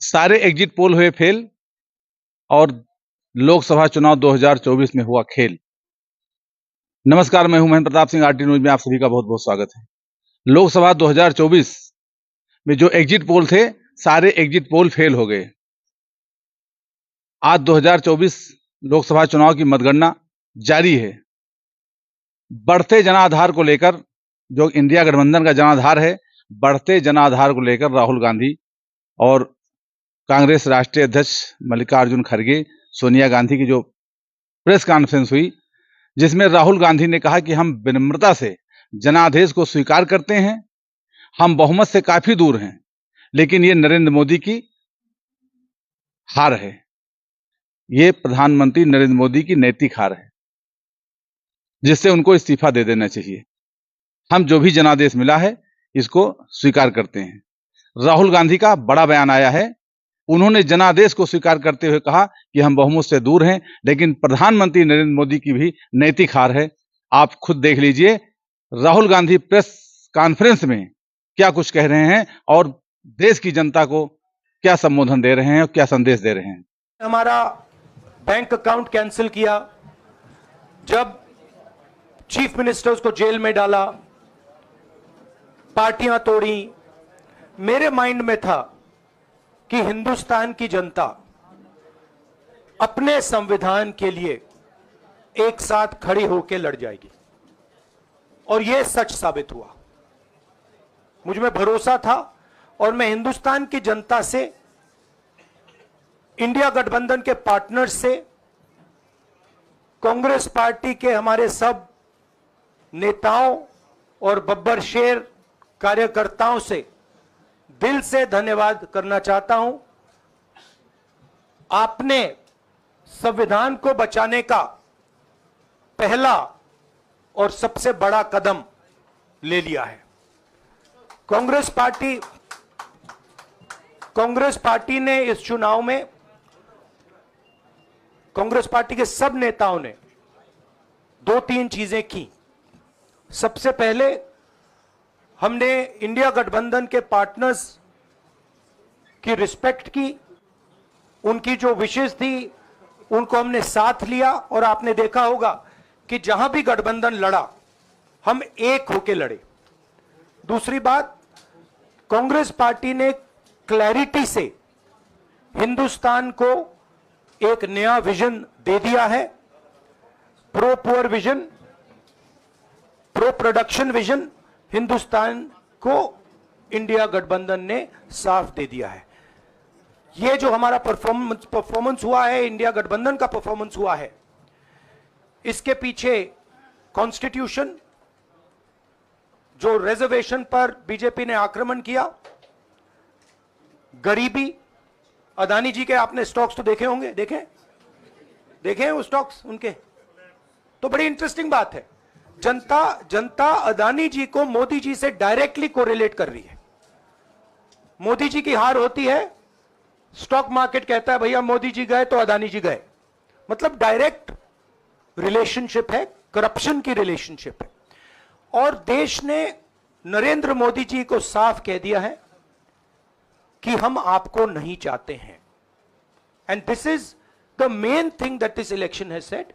सारे exit poll हुए fail और लोकसभा चुनाव 2024 में हुआ खेल। नमस्कार, मैं हूं महेंद्र प्रताप सिंह। आरटी न्यूज में आप सभी का बहुत बहुत स्वागत है। लोकसभा 2024 में जो एग्जिट पोल थे, सारे एग्जिट पोल फेल हो गए। आज 2024 लोकसभा चुनाव की मतगणना जारी है। बढ़ते जनाधार को लेकर, जो इंडिया गठबंधन का जनाधार है, बढ़ते जनाधार को लेकर राहुल गांधी और कांग्रेस राष्ट्रीय अध्यक्ष मल्लिकार्जुन खड़गे, सोनिया गांधी की जो प्रेस कॉन्फ्रेंस हुई, जिसमें राहुल गांधी ने कहा कि हम विनम्रता से जनादेश को स्वीकार करते हैं, हम बहुमत से काफी दूर हैं, लेकिन ये नरेंद्र मोदी की हार है, ये प्रधानमंत्री नरेंद्र मोदी की नैतिक हार है, जिससे उनको इस्तीफा दे देना चाहिए। हम जो भी जनादेश मिला है इसको स्वीकार करते हैं। राहुल गांधी का बड़ा बयान आया है। उन्होंने जनादेश को स्वीकार करते हुए कहा कि हम बहुमत से दूर हैं, लेकिन प्रधानमंत्री नरेंद्र मोदी की भी नैतिक हार है। आप खुद देख लीजिए राहुल गांधी प्रेस कॉन्फ्रेंस में क्या कुछ कह रहे हैं और देश की जनता को क्या संबोधन दे रहे हैं और क्या संदेश दे रहे हैं। हमारा बैंक अकाउंट कैंसिल किया, जब चीफ मिनिस्टर्स को जेल में डाला, पार्टियां तोड़ी, मेरे माइंड में था कि हिंदुस्तान की जनता अपने संविधान के लिए एक साथ खड़ी होकर लड़ जाएगी, और यह सच साबित हुआ। मुझ में भरोसा था और मैं हिंदुस्तान की जनता से, इंडिया गठबंधन के पार्टनर्स से, कांग्रेस पार्टी के हमारे सब नेताओं और बब्बर शेर कार्यकर्ताओं से दिल से धन्यवाद करना चाहता हूं। आपने संविधान को बचाने का पहला और सबसे बड़ा कदम ले लिया है। कांग्रेस पार्टी ने इस चुनाव में, कांग्रेस पार्टी के सब नेताओं ने 2-3 चीजें की। सबसे पहले हमने इंडिया गठबंधन के पार्टनर्स की रिस्पेक्ट की, उनकी जो विशेष थी उनको हमने साथ लिया, और आपने देखा होगा कि जहां भी गठबंधन लड़ा हम एक होकर लड़े। दूसरी बात, कांग्रेस पार्टी ने क्लैरिटी से हिंदुस्तान को एक नया विजन दे दिया है। Pro poor vision, pro production vision Hindustan को इंडिया गठबंधन ने साफ दे दिया है। यह जो हमारा परफॉर्मेंस हुआ है, इंडिया गठबंधन का परफॉर्मेंस हुआ है, इसके पीछे कॉन्स्टिट्यूशन, जो रिजर्वेशन पर बीजेपी ने आक्रमण किया, गरीबी, अदानी जी के आपने स्टॉक्स तो देखे होंगे, देखे वो स्टॉक्स उनके, तो बड़ी इंटरेस्टिंग बात है। जनता अदानी जी को मोदी जी से डायरेक्टली कोरिलेट कर रही है। मोदी जी की हार होती है, स्टॉक मार्केट कहता है भैया मोदी जी गए तो अदानी जी गए, मतलब डायरेक्ट रिलेशनशिप है, करप्शन की रिलेशनशिप है। और देश ने नरेंद्र मोदी जी को साफ कह दिया है कि हम आपको नहीं चाहते हैं। And this is the main thing that this election has said.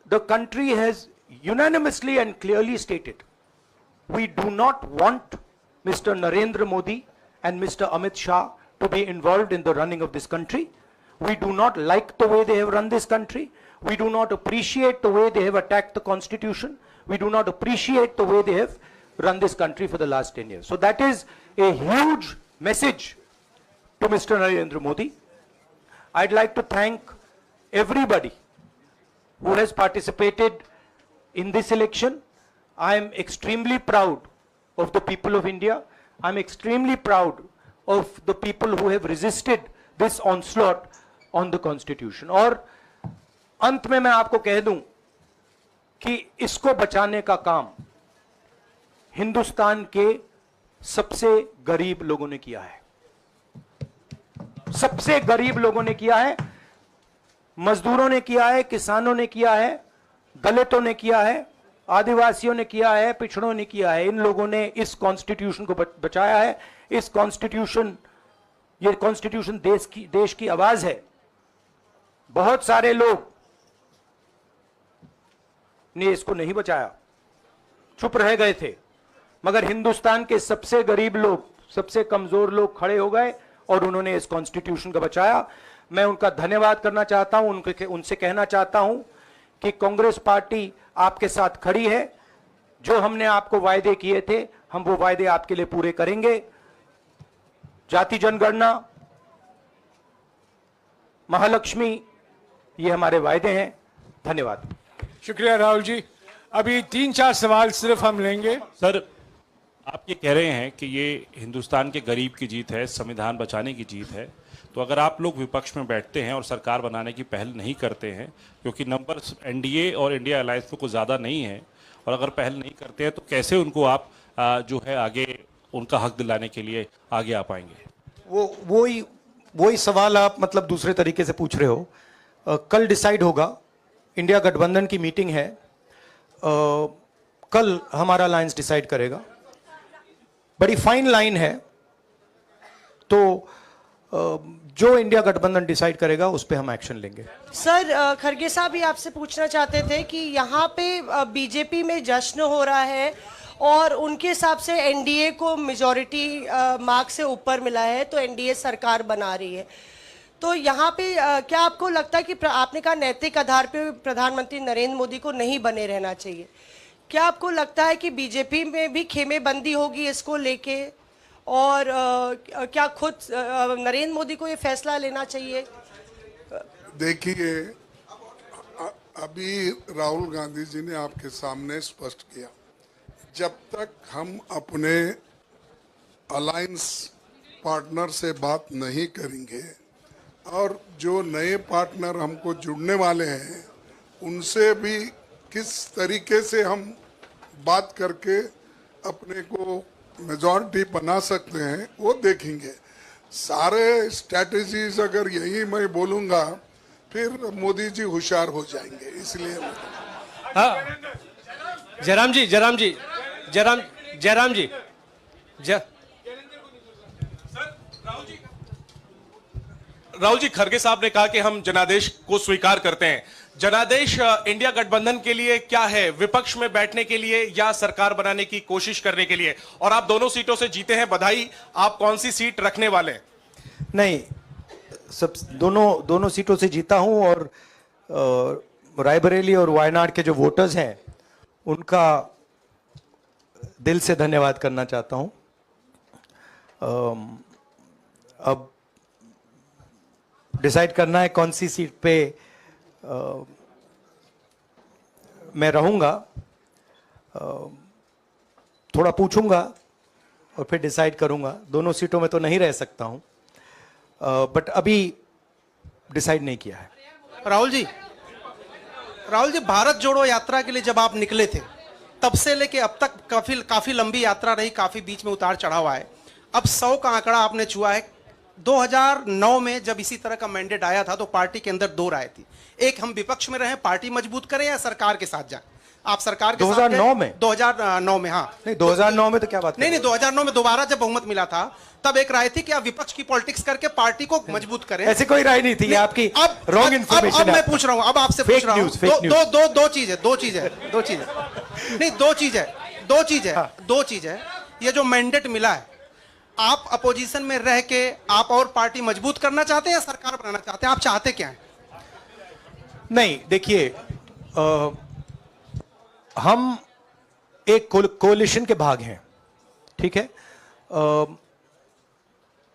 The country has unanimously and clearly stated, we do not want Mr. Narendra Modi and Mr. Amit Shah to be involved in the running of this country. We do not like the way they have run this country. We do not appreciate the way they have attacked the constitution. We do not appreciate the way they have run this country for the last 10 years. So that is a huge message to Mr. Narendra Modi. I'd like to thank everybody who has participated in this election. I am extremely proud of the people of India. I am extremely proud of the people who have resisted this onslaught on the constitution. और अंत में मैं आपको कह दूं कि इसको बचाने का काम हिंदुस्तान के सबसे गरीब लोगों ने किया है। सबसे गरीब लोगों ने किया है, मजदूरों ने किया है, किसानों ने किया है, दलितों ने किया है, आदिवासियों ने किया है, पिछड़ों ने किया है। इन लोगों ने इस कॉन्स्टिट्यूशन को बचाया है। इस कॉन्स्टिट्यूशन ये कॉन्स्टिट्यूशन देश की आवाज है। बहुत सारे लोग ने इसको नहीं बचाया, चुप रह गए थे, मगर हिंदुस्तान के सबसे गरीब लोग, सबसे कमजोर लोग खड़े हो गए और उन्होंने इस कॉन्स्टिट्यूशन को बचाया। मैं उनका धन्यवाद करना चाहता हूं, उनसे कहना चाहता हूं कि कांग्रेस पार्टी आपके साथ खड़ी है। जो हमने आपको वायदे किए थे, हम वो वायदे आपके लिए पूरे करेंगे। जाति जनगणना, महालक्ष्मी, ये हमारे वायदे हैं। धन्यवाद। शुक्रिया राहुल जी। अभी 3-4 सवाल सिर्फ हम लेंगे। सर, आप ये कह रहे हैं कि ये हिंदुस्तान के गरीब की जीत है, संविधान बचाने की जीत है, तो अगर आप लोग विपक्ष में बैठते हैं और सरकार बनाने की पहल नहीं करते हैं, क्योंकि नंबर एनडीए और इंडिया अलायंस में कुछ ज़्यादा नहीं है, और अगर पहल नहीं करते हैं तो कैसे उनको आप जो है आगे उनका हक दिलाने के लिए आगे आ पाएंगे? वही सवाल आप मतलब दूसरे तरीके से पूछ रहे हो। कल डिसाइड होगा, इंडिया गठबंधन की मीटिंग है, कल हमारा अलायंस डिसाइड करेगा। बड़ी फाइन लाइन है, तो जो इंडिया गठबंधन डिसाइड करेगा उस पे हम एक्शन लेंगे। सर, खरगे साहब भी आपसे पूछना चाहते थे कि यहाँ पे बीजेपी में जश्न हो रहा है और उनके हिसाब से एनडीए को मेजॉरिटी मार्क से ऊपर मिला है, तो एनडीए सरकार बना रही है। तो यहाँ पे क्या आपको लगता है कि आपने कहा नैतिक आधार पे प्रधानमंत्री नरेंद्र मोदी को नहीं बने रहना चाहिए, क्या आपको लगता है कि बीजेपी में भी खेमेबंदी होगी इसको लेके, और क्या खुद नरेंद्र मोदी को ये फैसला लेना चाहिए? देखिए, अभी राहुल गांधी जी ने आपके सामने स्पष्ट किया, जब तक हम अपने अलायंस पार्टनर से बात नहीं करेंगे और जो नए पार्टनर हमको जुड़ने वाले हैं उनसे भी किस तरीके से हम बात करके अपने को मेजॉरिटी बना सकते हैं वो देखेंगे। सारे स्ट्रैटेजीज अगर यही मैं बोलूँगा फिर मोदी जी होशियार हो जाएंगे, इसलिए हाँ, जयराम जी राहुल जी, खरगे साहब ने कहा कि हम जनादेश को स्वीकार करते हैं। जनादेश इंडिया गठबंधन के लिए क्या है? विपक्ष में बैठने के लिए या सरकार बनाने की कोशिश करने के लिए? और आप दोनों सीटों से जीते हैं, बधाई। आप कौन सी सीट रखने वाले हैं? नहीं, सब दोनों सीटों से जीता हूं, और रायबरेली और वायनाड के जो वोटर्स हैं उनका दिल से धन्यवाद करना चाहता हूं। अब डिसाइड करना है कौन सी सीट पे मैं रहूंगा, थोड़ा पूछूंगा और फिर डिसाइड करूंगा। दोनों सीटों में तो नहीं रह सकता हूं, बट अभी डिसाइड नहीं किया है। राहुल जी, भारत जोड़ो यात्रा के लिए जब आप निकले थे तब से लेके अब तक काफी लंबी यात्रा रही, काफी बीच में उतार चढ़ाव आए। अब 100 का आंकड़ा आपने छुआ है। 2009 में जब इसी तरह का मैंडेट आया था तो पार्टी के अंदर 2 राय थी, एक हम विपक्ष में रहें, पार्टी मजबूत करें, या सरकार के साथ जाएं। आप सरकार के 2009 में 2009 में हाँ नहीं, 2009 में तो क्या बात नहीं 2009 में दोबारा जब बहुमत मिला था तब एक राय थी कि आप विपक्ष की पॉलिटिक्स करके पार्टी को मजबूत करें। ऐसी कोई राय नहीं थी, आपकी रॉन्ग इन्फॉर्मेशन। अब मैं पूछ रहा हूं, अब आपसे पूछ रहा हूं, दो चीज है। ये जो मैंडेट मिला है, आप अपोजिशन में रह के आप और पार्टी मजबूत करना चाहते हैं या सरकार बनाना चाहते हैं? आप चाहते क्या हैं? नहीं, देखिए, हम एक कोalition के भाग हैं, ठीक है।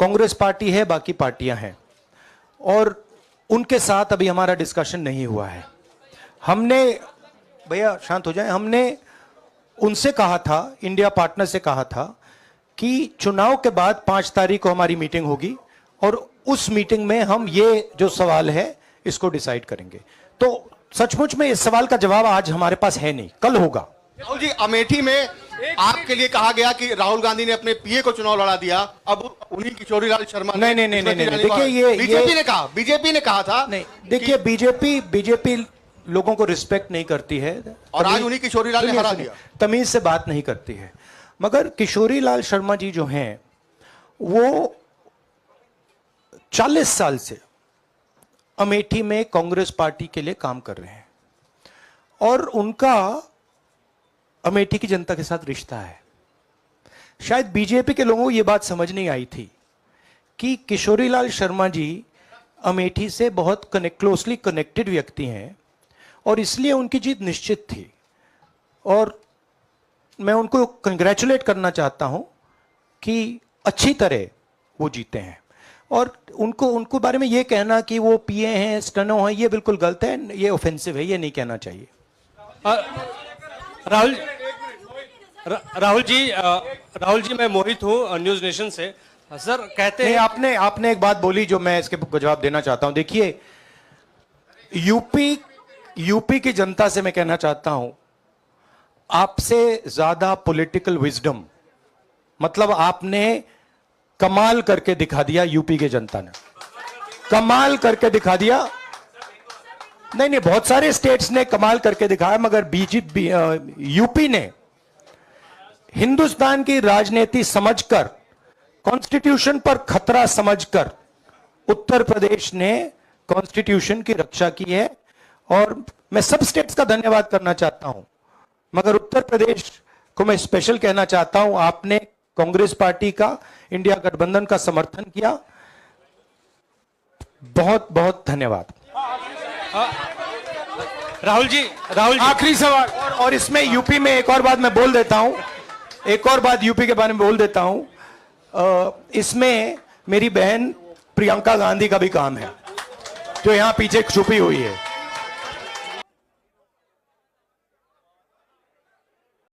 कांग्रेस पार्टी है, बाकी पार्टियां हैं, और उनके साथ अभी हमारा डिस्कशन नहीं हुआ है। हमने, भैया शांत हो जाए, हमने उनसे कहा था, इंडिया पार्टनर से कहा था कि चुनाव के बाद 5 तारीख को हमारी मीटिंग होगी और उस मीटिंग में हम ये जो सवाल है इसको डिसाइड करेंगे। तो सचमुच में इस सवाल का जवाब आज हमारे पास है नहीं, कल होगा। राहुल जी, अमेठी में आपके लिए कहा गया कि राहुल गांधी ने अपने पीए को चुनाव लड़ा दिया, अब उन्हीं किशोरीलाल शर्मा नहीं, देखिए, ये बीजेपी ने कहा था। नहीं, देखिए, बीजेपी लोगों को रिस्पेक्ट नहीं करती है, और आज उन्हीं किशोरीलाल ने हरा दिया। तमीज से बात नहीं करती है। मगर किशोरीलाल शर्मा जी जो हैं वो 40 साल से अमेठी में कांग्रेस पार्टी के लिए काम कर रहे हैं और उनका अमेठी की जनता के साथ रिश्ता है। शायद बीजेपी के लोगों को यह बात समझ नहीं आई थी कि किशोरीलाल शर्मा जी अमेठी से बहुत क्लोजली कनेक्टेड व्यक्ति हैं और इसलिए उनकी जीत निश्चित थी। और मैं उनको कंग्रेचुलेट करना चाहता हूं कि अच्छी तरह वो जीते हैं। और उनको बारे में ये कहना कि वो पीए हैं, स्टनो हैं, ये बिल्कुल गलत है, ये ऑफेंसिव है, ये नहीं कहना चाहिए। राहुल जी मैं मोहित हूँ न्यूज नेशन से। सर कहते हैं आपने एक बात बोली जो मैं इसके जवाब देना चाहता हूं। देखिए, यूपी की जनता से मैं कहना चाहता हूं, आपसे ज्यादा पॉलिटिकल विजडम, मतलब आपने कमाल करके दिखा दिया। यूपी की जनता ने कमाल करके दिखा दिया। नहीं, बहुत सारे स्टेट्स ने कमाल करके दिखाया, मगर बीजेपी यूपी ने हिंदुस्तान की राजनीति समझकर, कॉन्स्टिट्यूशन पर खतरा समझकर उत्तर प्रदेश ने कॉन्स्टिट्यूशन की रक्षा की है। और मैं सब स्टेट्स का धन्यवाद करना चाहता हूं, मगर उत्तर प्रदेश को मैं स्पेशल कहना चाहता हूं। आपने कांग्रेस पार्टी का, इंडिया गठबंधन का समर्थन किया। बहुत बहुत धन्यवाद। राहुल जी आखिरी सवाल। और इसमें यूपी में एक और बात मैं बोल देता हूं, एक और बात यूपी के बारे में बोल देता हूं। इसमें मेरी बहन प्रियंका गांधी का भी काम है, जो यहां पीछे छुपी हुई है।